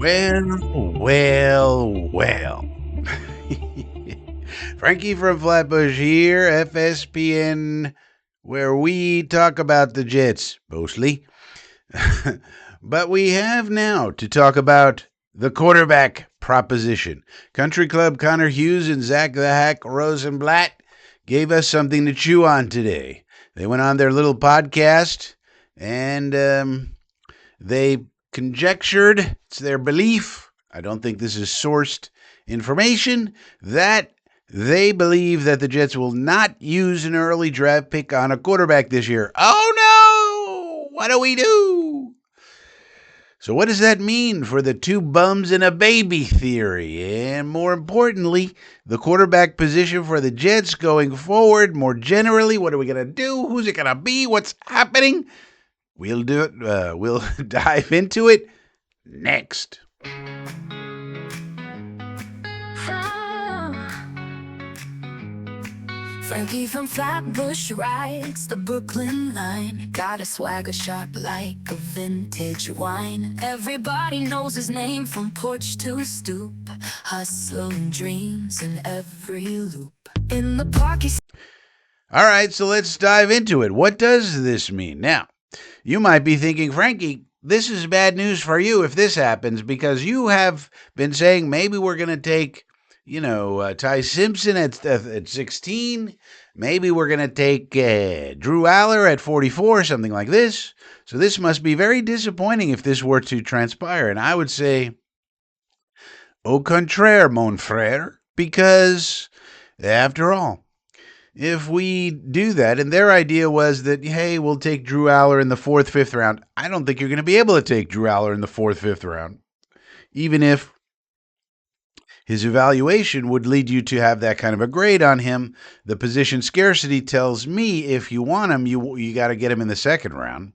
Well. Frankie from Flatbush here, FSPN, where we talk about the Jets, mostly. But we have now to talk about the quarterback proposition. Country Club Connor Hughes and Zach the Hack Rosenblatt gave us something to chew on today. They went on their little podcast and they conjectured, it's their belief, I don't think this is sourced information, that they believe that the Jets will not use an early draft pick on a quarterback this year. Oh no! What do we do? So what does that mean for the two bums and a baby theory? And more importantly, the quarterback position for the Jets going forward, more generally, what are we going to do? Who's it going to be? What's happening? We'll do it. We'll dive into it next. Frankie from Flatbush rides the Brooklyn line. Got a swagger sharp like a vintage wine. Everybody knows his name from porch to stoop. Hustling dreams in every loop. In the park he's... All right, so let's dive into it. What does this mean? Now, you might be thinking, Frankie, this is bad news for you if this happens, because you have been saying maybe we're going to take, Ty Simpson at 16. Maybe we're going to take Drew Aller at 44, something like this. So this must be very disappointing if this were to transpire. And I would say, au contraire, mon frère, because after all, if we do that, and their idea was that, hey, we'll take Drew Aller in the 4th, 5th round. I don't think you're going to be able to take Drew Aller in the 4th, 5th round, even if his evaluation would lead you to have that kind of a grade on him. The position scarcity tells me if you want him, you got to get him in the 2nd round.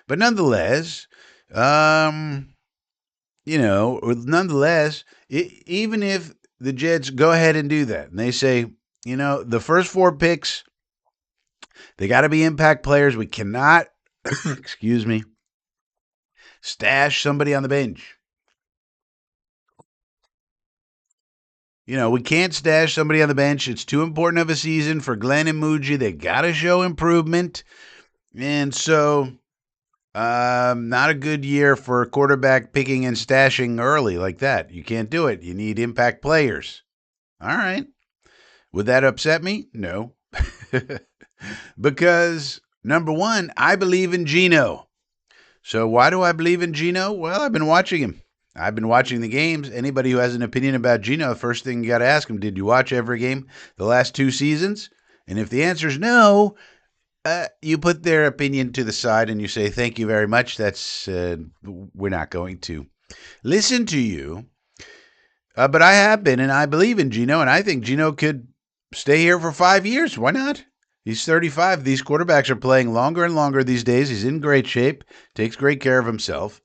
But nonetheless, even if the Jets go ahead and do that, and they say, the first 4 picks, they got to be impact players. We cannot, stash somebody on the bench. We can't stash somebody on the bench. It's too important of a season for Glenn and Muji. They got to show improvement. And so, not a good year for quarterback picking and stashing early like that. You can't do it. You need impact players. All right. Would that upset me? No. Because, number one, I believe in Geno. So why do I believe in Geno? Well, I've been watching him. I've been watching the games. Anybody who has an opinion about Geno, the first thing you got to ask him, did you watch every game the last 2 seasons? And if the answer is no, you put their opinion to the side and you say, thank you very much. That's we're not going to listen to you. But I have been, and I believe in Geno, and I think Geno could stay here for 5 years. Why not? He's 35. These quarterbacks are playing longer and longer these days. He's in great shape, takes great care of himself.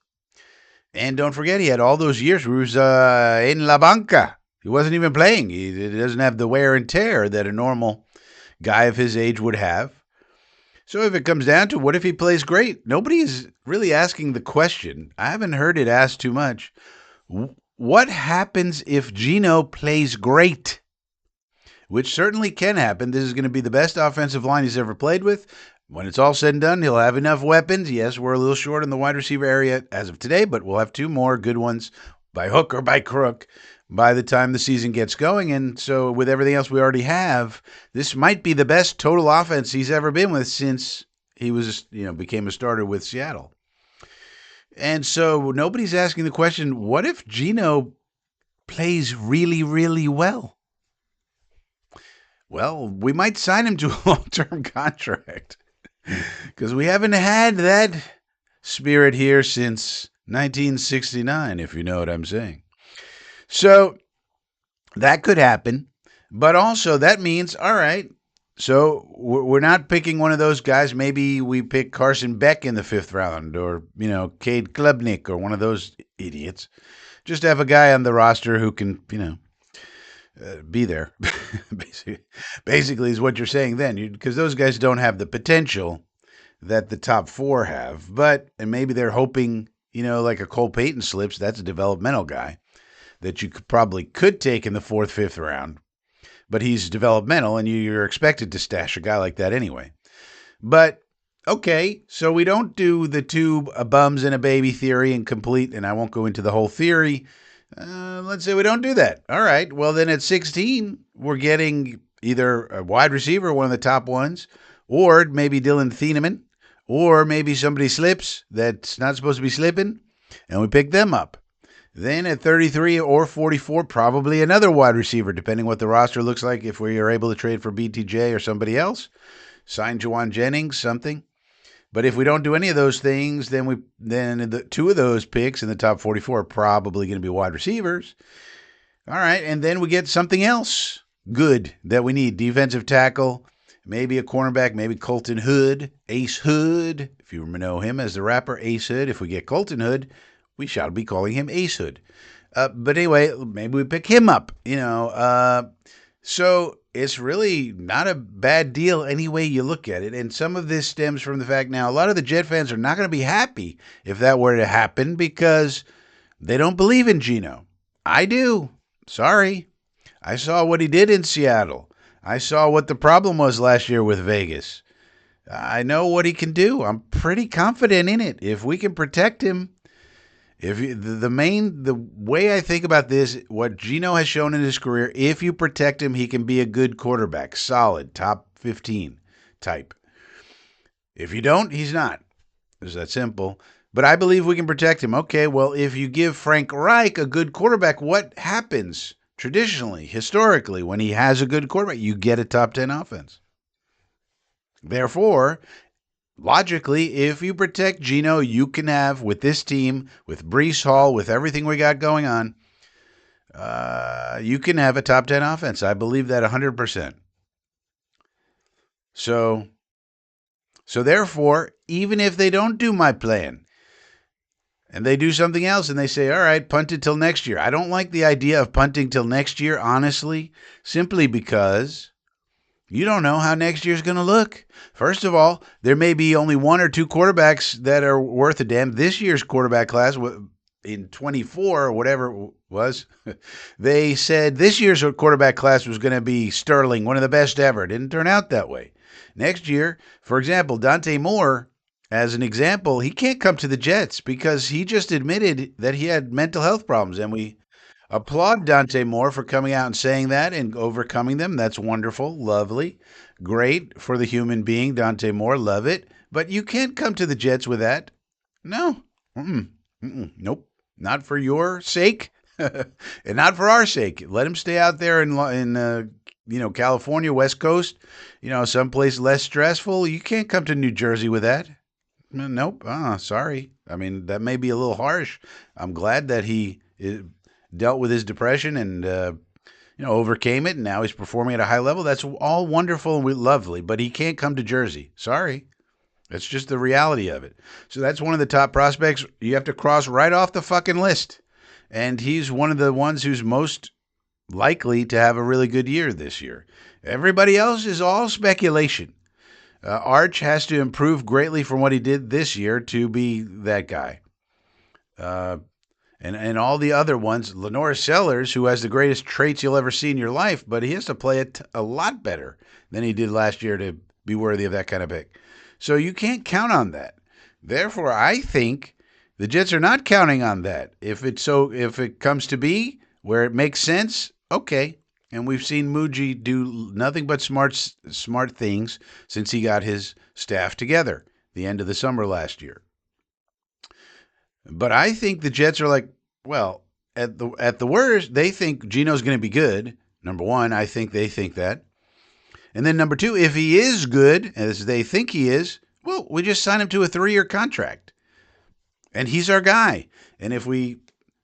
And don't forget, he had all those years where he was in la banca. He wasn't even playing. He doesn't have the wear and tear that a normal guy of his age would have. So if it comes down to what if he plays great, nobody is really asking the question. I haven't heard it asked too much. What happens if Geno plays great? Which certainly can happen. This is going to be the best offensive line he's ever played with. When it's all said and done, he'll have enough weapons. Yes, we're a little short in the wide receiver area as of today, but we'll have 2 more good ones by hook or by crook by the time the season gets going. And so with everything else we already have, this might be the best total offense he's ever been with since he was, became a starter with Seattle. And so nobody's asking the question, what if Geno plays really, really well? Well, we might sign him to a long-term contract because we haven't had that spirit here since 1969, if you know what I'm saying. So that could happen, but also that means, all right, so we're not picking one of those guys. Maybe we pick Carson Beck in the 5th round or, Cade Klubnik or one of those idiots. Just have a guy on the roster who can, be there. Basically is what you're saying then, because those guys don't have the potential that the top 4 have. And maybe they're hoping like a Cole Payton slips, that's a developmental guy that you probably could take in the fourth, fifth round, but he's developmental, and you're expected to stash a guy like that anyway. But okay, so we don't do the two bums and a baby theory and complete, and I won't go into the whole theory. Let's say we don't do that. All right, well, then at 16, we're getting either a wide receiver, one of the top ones, or maybe Dylan Thieneman, or maybe somebody slips that's not supposed to be slipping, and we pick them up. Then at 33 or 44, probably another wide receiver, depending what the roster looks like. If we are able to trade for BTJ or somebody else, sign Juwan Jennings, something. But if we don't do any of those things, then the two of those picks in the top 44 are probably going to be wide receivers. All right, and then we get something else good that we need. Defensive tackle, maybe a cornerback, maybe Colton Hood, Ace Hood. If you know him as the rapper Ace Hood, if we get Colton Hood, we shall be calling him Ace Hood. But anyway, maybe we pick him up, So it's really not a bad deal any way you look at it. And some of this stems from the fact now a lot of the Jet fans are not going to be happy if that were to happen because they don't believe in Geno. I do. Sorry. I saw what he did in Seattle. I saw what the problem was last year with Vegas. I know what he can do. I'm pretty confident in it. If we can protect him, the way I think about this, what Geno has shown in his career, if you protect him, he can be a good quarterback, solid, top 15 type. If you don't, he's not. It's that simple. But I believe we can protect him. Okay, well, if you give Frank Reich a good quarterback, what happens traditionally, historically, when he has a good quarterback? You get a top 10 offense. Therefore, logically, if you protect Geno, you can have, with this team, with Breece Hall, with everything we got going on, you can have a top 10 offense. I believe that 100%. So therefore, even if they don't do my plan, and they do something else, and they say, all right, punt it till next year. I don't like the idea of punting till next year, honestly, simply because you don't know how next year's going to look. First of all, there may be only one or two quarterbacks that are worth a damn. This year's quarterback class in 24 or whatever it was, they said this year's quarterback class was going to be sterling, one of the best ever. It didn't turn out that way. Next year, for example, Dante Moore, as an example, he can't come to the Jets because he just admitted that he had mental health problems, and we applaud Dante Moore for coming out and saying that and overcoming them. That's wonderful, lovely, great for the human being, Dante Moore. Love it. But you can't come to the Jets with that. No. Nope. Not for your sake and not for our sake. Let him stay out there in California, West Coast, someplace less stressful. You can't come to New Jersey with that. Nope. Sorry. I mean, that may be a little harsh. I'm glad that he dealt with his depression and overcame it, and now he's performing at a high level. That's all wonderful and lovely, but he can't come to Jersey. Sorry. That's just the reality of it. So that's one of the top prospects you have to cross right off the fucking list. And he's one of the ones who's most likely to have a really good year this year. Everybody else is all speculation. Arch has to improve greatly from what he did this year to be that guy. And all the other ones, Lenore Sellers, who has the greatest traits you'll ever see in your life, but he has to play it a lot better than he did last year to be worthy of that kind of pick. So you can't count on that. Therefore, I think the Jets are not counting on that. If it comes to be where it makes sense, okay. And we've seen Muji do nothing but smart things since he got his staff together the end of the summer last year. But I think the Jets are like, well, at the worst, they think Geno's going to be good. Number one, I think they think that. And then number two, if he is good, as they think he is, well, we just sign him to a 3-year contract. And he's our guy. And if we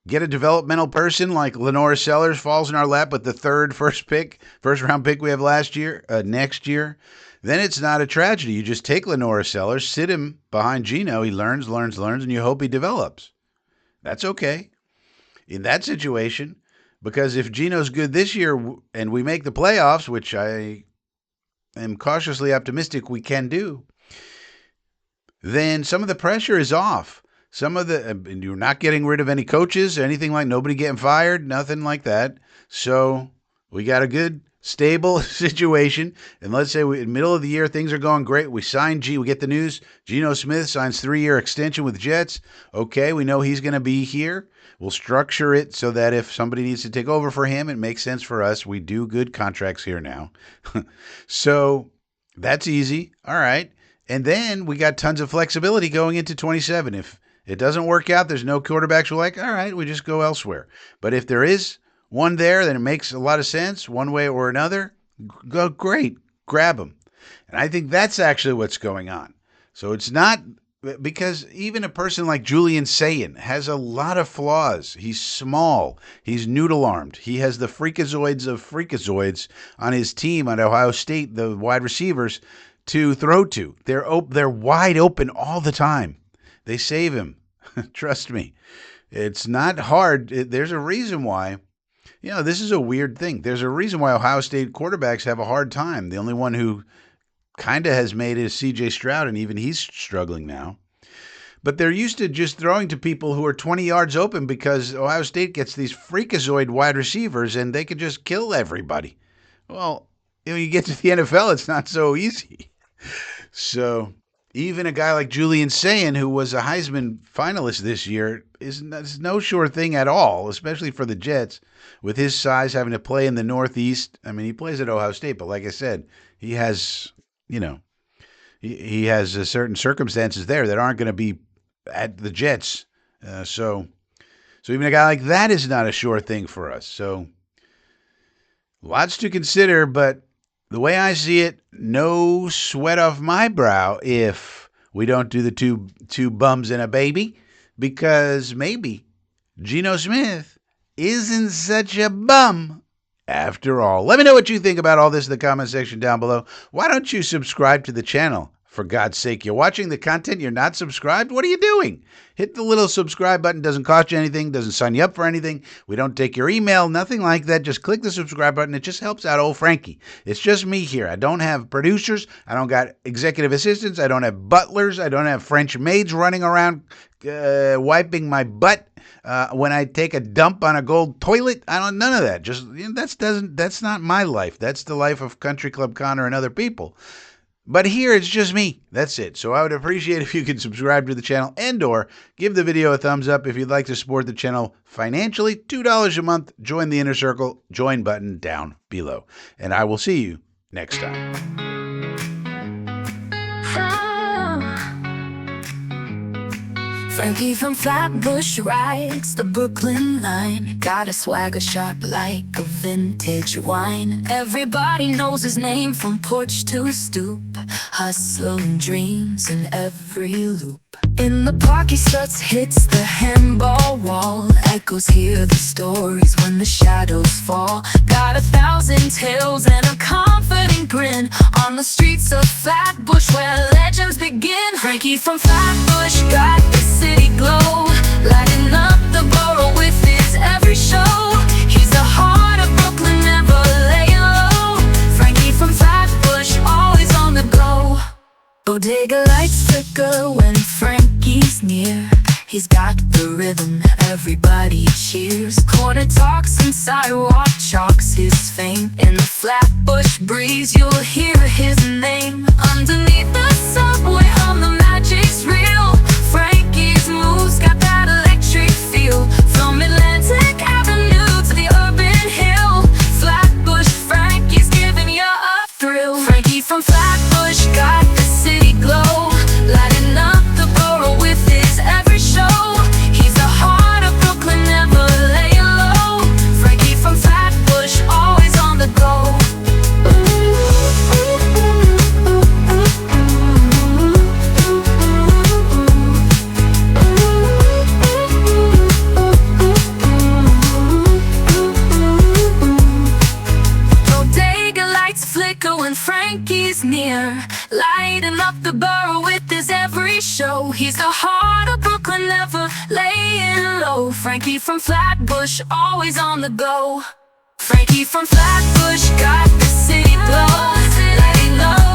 get a developmental person like Lenore Sellers falls in our lap with the first round pick we have next year, then it's not a tragedy. You just take Lenore Sellers, sit him behind Geno. He learns, and you hope he develops. That's okay in that situation, because if Geno's good this year and we make the playoffs, which I am cautiously optimistic we can do, then some of the pressure is off. some of the you're not getting rid of any coaches or anything, like nobody getting fired, nothing like that. So we got a good stable situation. And let's say in the middle of the year things are going great. We get the news. Geno Smith signs 3-year extension with Jets. Okay, we know he's going to be here. We'll structure it so that if somebody needs to take over for him, it makes sense for us. We do good contracts here now. So that's easy. All right. And then we got tons of flexibility going into 27. If it doesn't work out, there's no quarterbacks. We're like, all right, we just go elsewhere. But if there is one there, then it makes a lot of sense one way or another. Go great, grab them. And I think that's actually what's going on. So it's not because even a person like Julian Sayin has a lot of flaws. He's small. He's noodle-armed. He has the freakazoids of freakazoids on his team at Ohio State, the wide receivers, to throw to. They're wide open all the time. They save him. Trust me. It's not hard. There's a reason why. This is a weird thing. There's a reason why Ohio State quarterbacks have a hard time. The only one who kind of has made it is C.J. Stroud, and even he's struggling now. But they're used to just throwing to people who are 20 yards open because Ohio State gets these freakazoid wide receivers, and they can just kill everybody. Well, you get to the NFL, it's not so easy. So even a guy like Julian Sayin, who was a Heisman finalist this year, is no sure thing at all, especially for the Jets, with his size, having to play in the Northeast. I mean, he plays at Ohio State, but like I said, he has, he has certain circumstances there that aren't going to be at the Jets. So even a guy like that is not a sure thing for us. So lots to consider, but the way I see it, no sweat off my brow if we don't do the two bums and a baby, because maybe Geno Smith isn't such a bum after all. Let me know what you think about all this in the comment section down below. Why don't you subscribe to the channel? For God's sake, you're watching the content, you're not subscribed? What are you doing? Hit the little subscribe button. Doesn't cost you anything, doesn't sign you up for anything. We don't take your email, nothing like that. Just click the subscribe button. It just helps out old Frankie. It's just me here. I don't have producers. I don't got executive assistants. I don't have butlers. I don't have French maids running around wiping my butt when I take a dump on a gold toilet. None of that. Just that's not my life. That's the life of Country Club Connor and other people. But here, it's just me. That's it. So I would appreciate if you could subscribe to the channel and or give the video a thumbs up if you'd like to support the channel financially. $2 a month. Join the inner circle. Join button down below. And I will see you next time. Frankie from Flatbush rides the Brooklyn line. Got a swagger sharp like a vintage wine. Everybody knows his name from porch to stoop. Hustle and dreams in every loop. In the park he struts, hits the handball wall. Echoes hear the stories when the shadows fall. Got 1,000 tales and a confident grin on the streets of Flatbush where legends begin. Frankie from Flatbush got the city glow, lighting up the borough with his every show. He's the heart of Brooklyn, never laying low. Frankie from Flatbush, always on the go. Bodega lights flicker when Frankie's near. He's got the rhythm, everybody cheers. Corner talks and sidewalk chalks his fame. In the Flatbush breeze you'll hear his name. Underneath the subway hum, the magic's real. Frankie's moves got that electric feel. From Atlantic Avenue to the urban hill, Flatbush Frankie's giving you a thrill. Frankie from Flatbush got the city glow, lighting up the borough with his every show. He's the heart of Brooklyn, never laying low. Frankie from Flatbush, always on the go. Bodega lights flicker when Frankie's near, lighting up the borough with his every show. He's the heart of Brooklyn, never laying low. Frankie from Flatbush, always on the go. Frankie from Flatbush got the city glow, lighting up